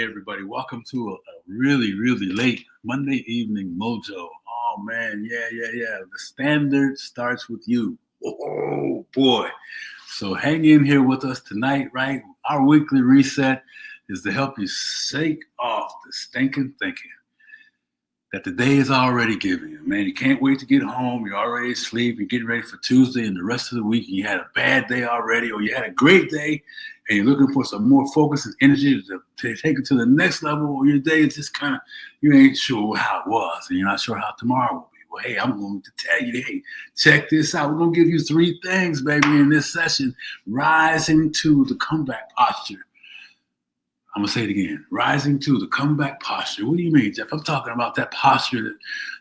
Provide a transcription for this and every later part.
everybody. Welcome to a really late Monday Evening Mojo. Oh, man. Yeah. The standard starts with you. Oh, boy. So hang in here with us tonight, right? Our weekly reset is to help you shake off the stinking thinking that the day is already giving you. Man, you can't wait to get home. You're already asleep. You're getting ready for Tuesday and the rest of the week. And you had a bad day already, or you had a great day, and you're looking for some more focus and energy to take it to the next level, or your day is just kind of, you ain't sure how it was, and you're not sure how tomorrow will be. Well, hey, I'm going to tell you, hey, check this out. We're going to give you 3 things, baby, in this session. Rising to the comeback posture. I'm going to say it again. Rising to the comeback posture. What do you mean, Jeff? I'm talking about that posture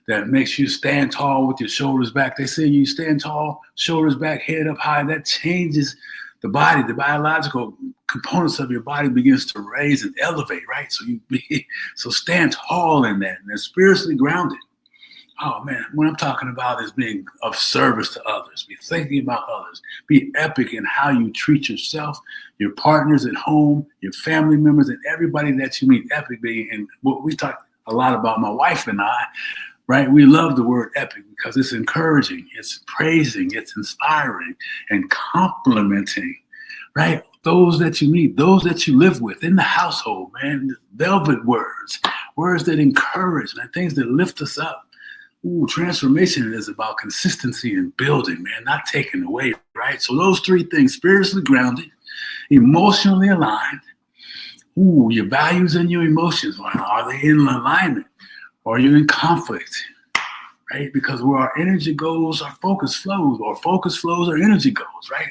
that makes you stand tall with your shoulders back. They say you stand tall, shoulders back, head up high. That changes the body. The biological components of your body begins to raise and elevate, right? So stand tall in that. And they're spiritually grounded. Oh, man, what I'm talking about is being of service to others. Be thinking about others. Be epic in how you treat yourself, your partners at home, your family members, and everybody that you meet. Epic being, and what we talk a lot about, my wife and I, right? We love the word epic because it's encouraging, it's praising, it's inspiring, and complimenting, right? Those that you meet, those that you live with in the household, man. Velvet words, words that encourage, man, things that lift us up. Ooh, transformation is about consistency and building, man, not taking away, right? So those 3 things: spiritually grounded, emotionally aligned. Ooh, your values and your emotions, are they in alignment? Or are you in conflict, right? Because where our energy goes, our focus flows, or focus flows, our energy goes, right?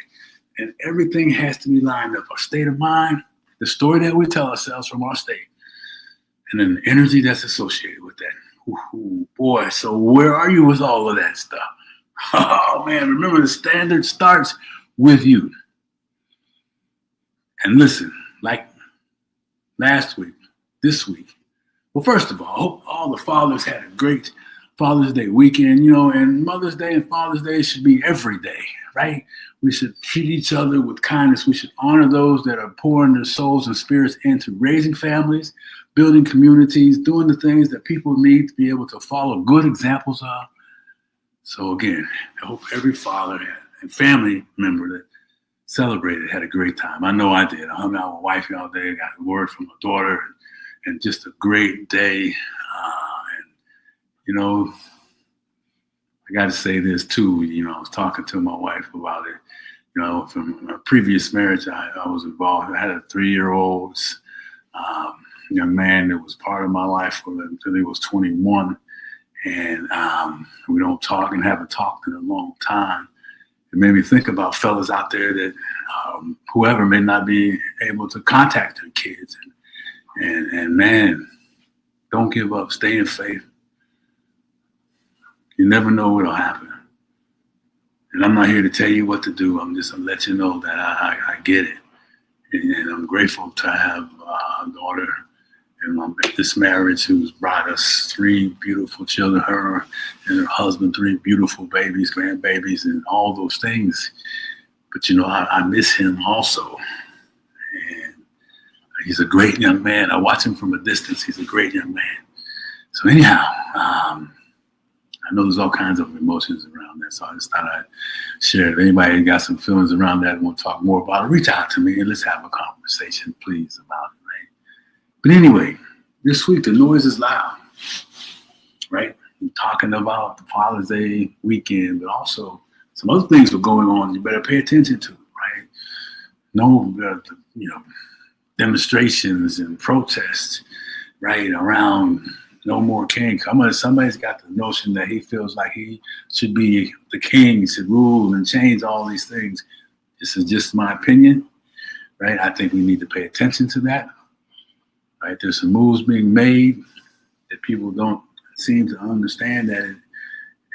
And everything has to be lined up. Our state of mind, the story that we tell ourselves from our state, and then the energy that's associated with that. Ooh, boy, so where are you with all of that stuff? Oh, man, remember the standard starts with you. And listen, like last week, this week, well, first of all, I hope all the fathers had a great Father's Day weekend, and Mother's Day and Father's Day should be every day, right? We should treat each other with kindness. We should honor those that are pouring their souls and spirits into raising families, building communities, doing the things that people need to be able to follow good examples of. So again, I hope every father and family member that celebrated had a great time. I know I did. I hung out with wifey all day, got a word from my daughter, and just a great day. I got to say this too. I was talking to my wife about it. From a previous marriage, I was involved. I had a 3-year-old young man that was part of my life until he was 21. And we don't talk and haven't talked in a long time. It made me think about fellas out there that whoever may not be able to contact their kids. And man, don't give up. Stay in faith. You never know what'll happen. And I'm not here to tell you what to do. I'm just going to let you know that I get it. And I'm grateful to have a daughter in this marriage who's brought us 3 beautiful children, her and her husband, 3 beautiful babies, grandbabies, and all those things. But, I miss him also. And he's a great young man. I watch him from a distance. He's a great young man. So anyhow, I know there's all kinds of emotions around that, so I just thought I'd share it. If anybody got some feelings around that and want to talk more about it, reach out to me and let's have a conversation, please, about it, right? But anyway, this week the noise is loud, right? I'm talking about the Father's Day weekend, but also some other things were going on you better pay attention to, right? No, demonstrations and protests, right, around no more king. Somebody's got the notion that he feels like he should be the king, he should rule and change all these things. This is just my opinion, right? I think we need to pay attention to that, right? There's some moves being made that people don't seem to understand that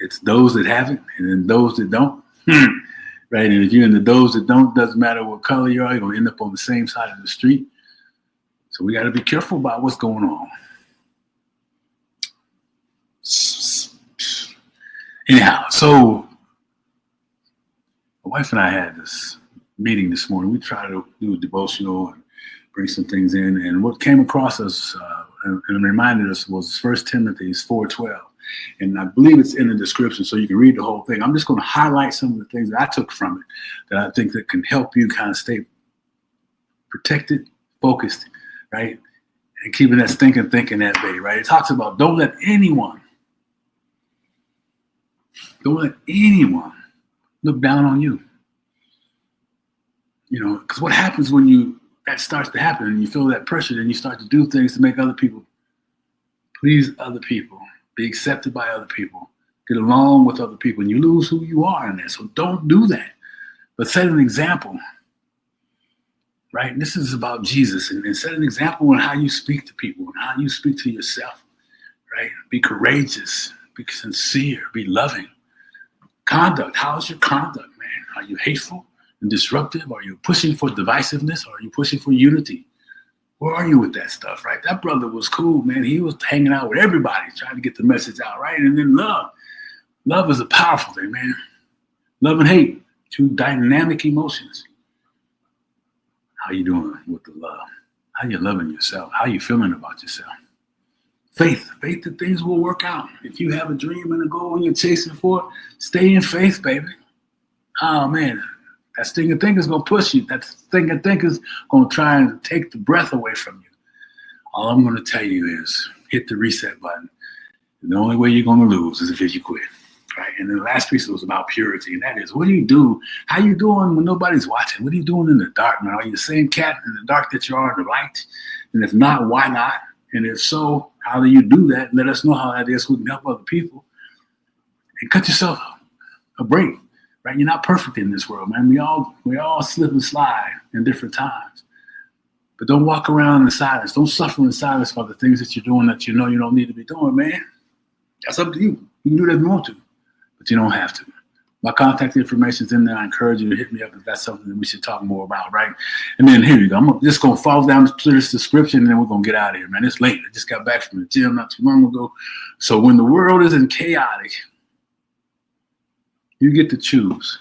it's those that have it and then those that don't, right? And if you're in the those that don't, doesn't matter what color you are, you're going to end up on the same side of the street. So we got to be careful about what's going on. Anyhow, so my wife and I had this meeting this morning. We tried to do a devotional and bring some things in. And what came across us and reminded us was 1 Timothy 4:12. And I believe it's in the description, so you can read the whole thing. I'm just going to highlight some of the things that I took from it that I think that can help you kind of stay protected, focused, right? And keeping that stinking thinking at bay, right? It talks about don't let anyone look down on you. You know, because what happens when that starts to happen and you feel that pressure, then you start to do things to make other people, please other people, be accepted by other people, get along with other people, and you lose who you are in that. So don't do that. But set an example, right? And this is about Jesus, and set an example in how you speak to people and how you speak to yourself, right? Be courageous, be sincere, be loving. Conduct, how's your conduct, man? Are you hateful and disruptive? Are you pushing for divisiveness? Or are you pushing for unity? Where are you with that stuff, right? That brother was cool, man. He was hanging out with everybody, trying to get the message out, right? And then love. Love is a powerful thing, man. Love and hate, two dynamic emotions. How you doing with the love? How you loving yourself? How you feeling about yourself? Faith that things will work out. If you have a dream and a goal and you're chasing for it, stay in faith, baby. Oh, man. That stinking thing is going to push you. That stinking thing is going to try and take the breath away from you. All I'm going to tell you is hit the reset button. And the only way you're going to lose is if you quit, right? And then the last piece was about purity, and that is, what do you do? How you doing when nobody's watching? What are you doing in the dark, man? Are you the same cat in the dark that you are in the light? And if not, why not? And if so, how do you do that? Let us know how that is so we can help other people. And cut yourself a break. Right? You're not perfect in this world, man. We all slip and slide in different times. But don't walk around in silence. Don't suffer in silence for the things that you're doing that you know you don't need to be doing, man. That's up to you. You can do that if you want to, but you don't have to. My contact information is in there. I encourage you to hit me up if that's something that we should talk more about, right? And then here you go. I'm just going to fall down to this description, and then we're going to get out of here, man. It's late. I just got back from the gym not too long ago. So when the world isn't chaotic, you get to choose.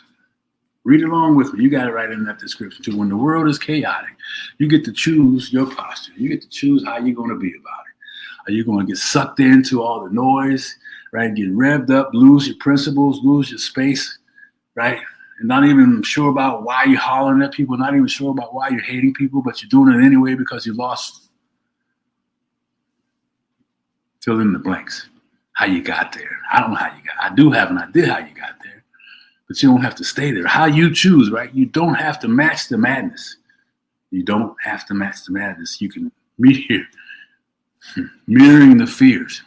Read along with me. You got it right in that description too. When the world is chaotic, you get to choose your posture. You get to choose how you're going to be about it. Are you going to get sucked into all the noise, right? Get revved up, lose your principles, lose your space, right? And not even sure about why you're hollering at people, not even sure about why you're hating people, but you're doing it anyway because you lost. Fill in the blanks. How you got there. I don't know how you got. I do have an idea how you got there. But you don't have to stay there. How you choose, right? You don't have to match the madness. You don't have to match the madness. You can meet here, mirroring the fears.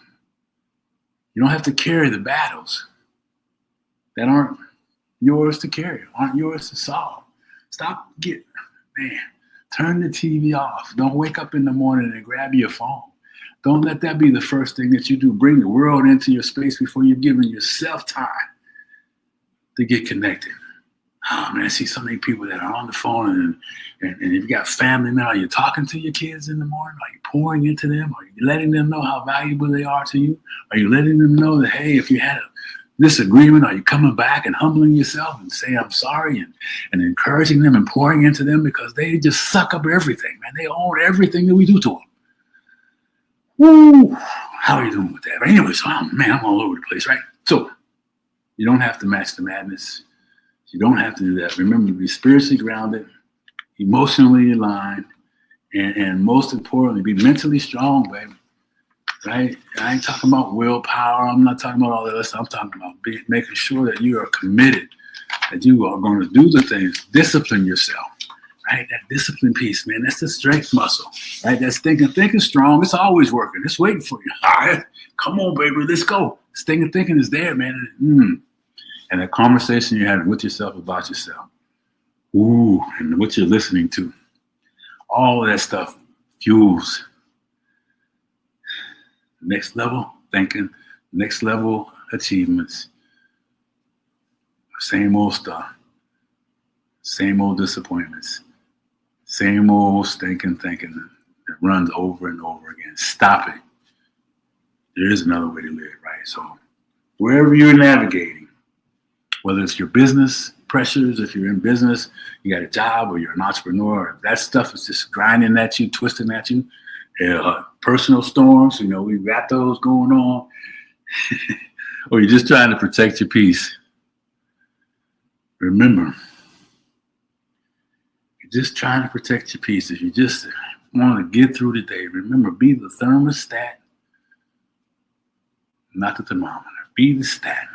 You don't have to carry the battles that aren't yours to carry, aren't yours to solve. Turn the TV off. Don't wake up in the morning and grab your phone. Don't let that be the first thing that you do. Bring the world into your space before you've given yourself time to get connected. Oh man, I see so many people that are on the phone and if you got family, man, are you talking to your kids in the morning? Are you pouring into them? Are you letting them know how valuable they are to you? Are you letting them know that, hey, if you had a disagreement, are you coming back and humbling yourself and saying, I'm sorry, and encouraging them and pouring into them because they just suck up everything, man. They own everything that we do to them. Woo! How are you doing with that? But anyway, so I'm all over the place, right? So you don't have to match the madness. You don't have to do that. Remember to be spiritually grounded, emotionally aligned, and most importantly, be mentally strong, baby. Right? I ain't talking about willpower. I'm not talking about all that other stuff. I'm talking about making sure that you are committed, that you are going to do the things, discipline yourself. Right? That discipline piece, man, that's the strength muscle. Right? That's thinking strong. It's always working. It's waiting for you. All right? Come on, baby. Let's go. Thinking is there, man. And the conversation you're having with yourself about yourself. Ooh, and what you're listening to. All of that stuff fuels next level thinking, next level achievements. Same old stuff. Same old disappointments. Same old stinking thinking that runs over and over again. Stop it. There is another way to live, right? So wherever you're navigating, whether it's your business, pressures, if you're in business, you got a job or you're an entrepreneur, if that stuff is just grinding at you, twisting at you, personal storms, we got those going on, or you're just trying to protect your peace. Remember, you're just trying to protect your peace. If you just want to get through the day, remember, be the thermostat, not the thermometer. Be the stat.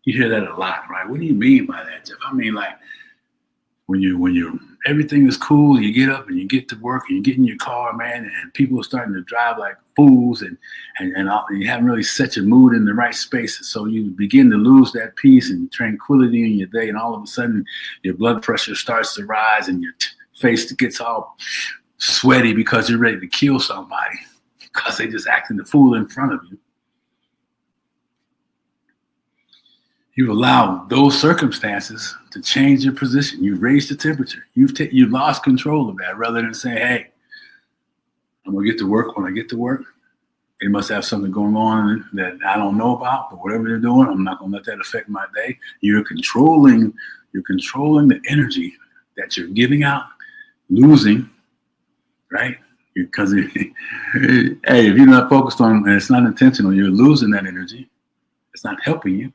You hear that a lot, right? What do you mean by that, Jeff? I mean, like, when everything is cool, you get up and you get to work and you get in your car, man, and people are starting to drive like fools, and you haven't really set your mood in the right space, so you begin to lose that peace and tranquility in your day, and all of a sudden your blood pressure starts to rise and your face gets all sweaty because you're ready to kill somebody because they just acting the fool in front of you. You've allowed those circumstances to change your position. You've raised the temperature. You've lost control of that, rather than saying, hey, I'm going to get to work when I get to work. They must have something going on that I don't know about, but whatever they're doing, I'm not going to let that affect my day. You're controlling the energy that you're giving out, losing, right? Because hey, if you're not focused on, and it's not intentional, you're losing that energy. It's not helping you.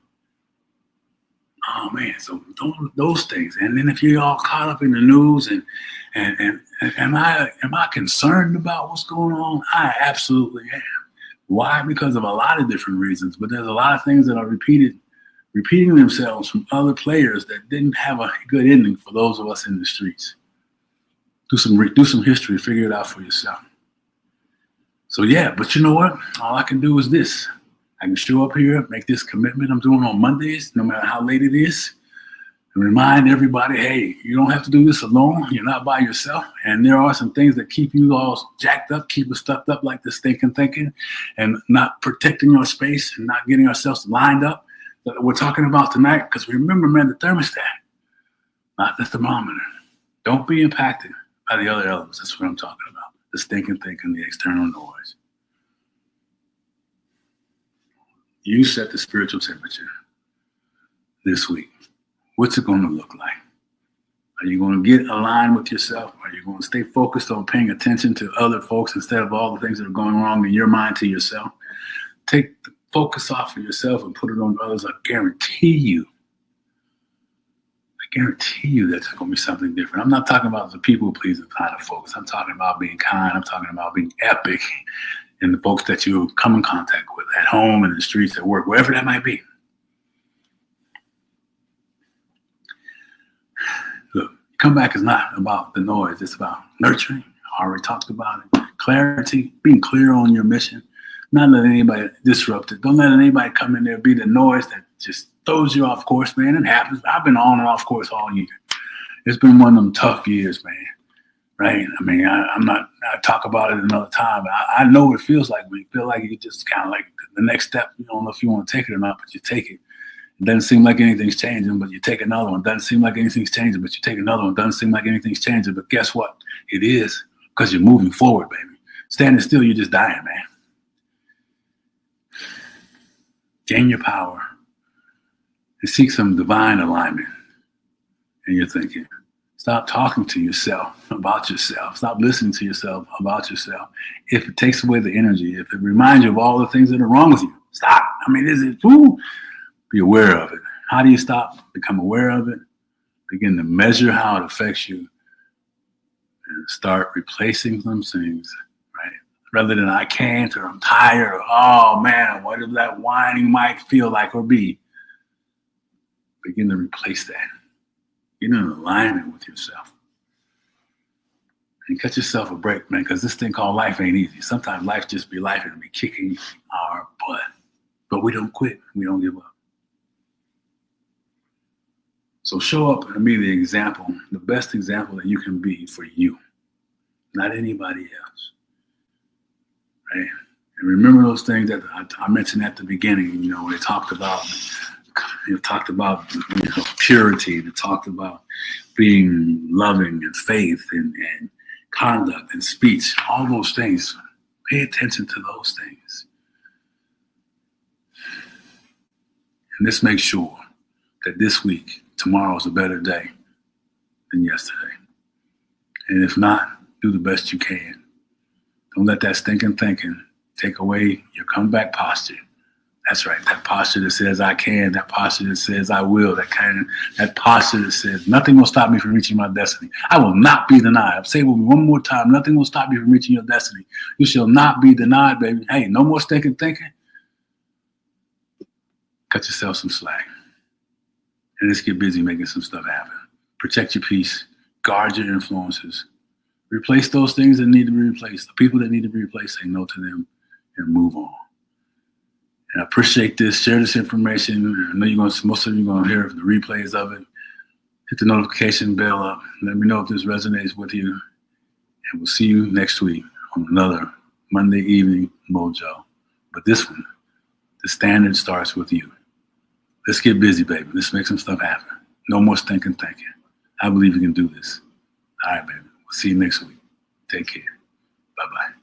Oh man, so those things. And then if you're all caught up in the news and am I concerned about what's going on? I absolutely am. Why? Because of a lot of different reasons. But there's a lot of things that are repeating themselves from other players that didn't have a good ending for those of us in the streets. Do some history, figure it out for yourself. So yeah, but you know what? All I can do is this. I can show up here, make this commitment I'm doing on Mondays, no matter how late it is, and remind everybody, hey, you don't have to do this alone. You're not by yourself. And there are some things that keep you all jacked up, keep us stuck up like this thinking, and not protecting our space and not getting ourselves lined up that we're talking about tonight. Because remember, man, the thermostat, not the thermometer. Don't be impacted by the other elements. That's what I'm talking about. The thinking, the external noise. You set the spiritual temperature this week. What's it going to look like? Are you going to get aligned with yourself? Are you going to stay focused on paying attention to other folks instead of all the things that are going wrong in your mind to yourself? Take the focus off of yourself and put it on others. I guarantee you that's going to be something different. I'm not talking about the people-pleasing kind of folks. I'm talking about being kind. I'm talking about being epic in the folks that you come in contact with at home, in the streets, at work, wherever that might be. Look, comeback is not about the noise. It's about nurturing. I already talked about it. Clarity, being clear on your mission. Not letting anybody disrupt it. Don't let anybody come in there be the noise that just throws you off course, man. It happens. I've been on and off course all year. It's been one of them tough years, man. Right? I mean, I talk about it another time. I know what it feels like when you feel like you just kind of like the next step. You don't know if you want to take it or not, but you take it. It doesn't seem like anything's changing, but you take another one. Doesn't seem like anything's changing, but you take another one. Doesn't seem like anything's changing, but guess what? It is, because you're moving forward, baby. Standing still, you're just dying, man. Gain your power and seek some divine alignment in your thinking. Stop talking to yourself about yourself. Stop listening to yourself about yourself. If it takes away the energy, if it reminds you of all the things that are wrong with you, stop. I mean, be aware of it. How do you stop? Become aware of it. Begin to measure how it affects you and start replacing some things, right? Rather than I can't, or I'm tired, or oh man, what does that whining mic feel like or be? Begin to replace that. Get in alignment with yourself. And cut yourself a break, man, because this thing called life ain't easy. Sometimes life just be life and be kicking our butt. But we don't quit. We don't give up. So show up and be the example, the best example that you can be for you, not anybody else. Right? And remember those things that I mentioned at the beginning, when they talked about purity, they talked about being loving and faith and conduct and speech, all those things. Pay attention to those things. And let's make sure that this week tomorrow's a better day than yesterday. And if not, do the best you can. Don't let that stinking thinking take away your comeback posture. That's right. That posture that says I can, that posture that says I will, that posture that says nothing will stop me from reaching my destiny. I will not be denied. Say it with me one more time. Nothing will stop you from reaching your destiny. You shall not be denied, baby. Hey, no more stinking thinking. Cut yourself some slack. And let's get busy making some stuff happen. Protect your peace. Guard your influences. Replace those things that need to be replaced. The people that need to be replaced, say no to them and move on. And I appreciate this. Share this information. I know most of you are going to hear the replays of it. Hit the notification bell up. Let me know if this resonates with you. And we'll see you next week on another Monday Evening Mojo. But this one, the standard starts with you. Let's get busy, baby. Let's make some stuff happen. No more stinking thinking. I believe you can do this. All right, baby. We'll see you next week. Take care. Bye-bye.